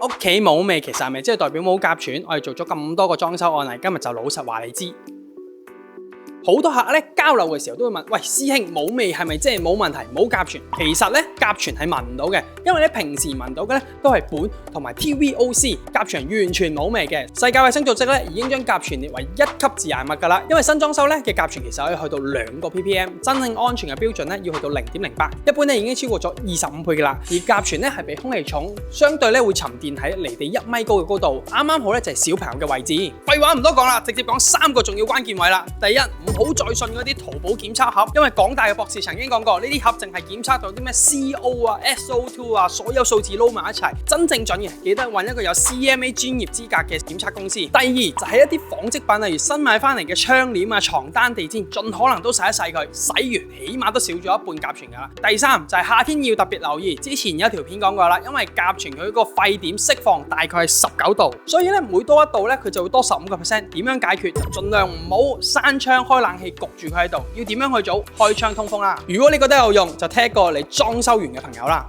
屋企冇味，其實係咪即係代表冇甲醛？我哋做咗咁多個裝修案例，今日就老實話你知。好多客咧交流嘅時候都會問：喂，師兄，冇味係咪即係冇問題冇甲醛？其實咧甲醛係聞唔到嘅，因為咧平時聞到嘅咧都係苯同埋 TVOC， 甲醛完全冇味嘅。世界衛生組織咧已經將甲醛列為1級致癌物㗎啦。因為新裝修咧嘅甲醛其實可以去到2個 ppm， 真正安全嘅標準咧要去到0.08，一般咧已經超過咗25倍㗎啦。而甲醛咧係比空氣重，相對咧會沉澱喺離地1米高嘅高度，啱啱好咧就係小朋友嘅位置。廢話唔多講啦，直接講3個重要關鍵位啦。第一，唔好再信嗰啲淘寶檢測盒，因為港大嘅博士曾經講過，呢啲盒淨係檢測到啲咩 CO 啊、SO2 啊，所有數字撈埋一齊，真正準嘅記得揾一個有 CMA 專業資格嘅檢測公司。第二就係一啲紡織品，例如新買翻嚟嘅窗簾啊、床單、地氈，盡可能都洗一洗佢，洗完起碼都少咗一半甲醛噶啦。第三就係夏天要特別留意，之前有一條片講過啦，因為甲醛佢個沸點釋放大概係19度，所以咧每多1度咧佢就會多15%。點樣解決？就盡量唔好閂窗開冷氣焗住佢喺度，要點樣去做？開窗通風啦。如果你覺得有用，就踢一個你裝修完嘅朋友啦。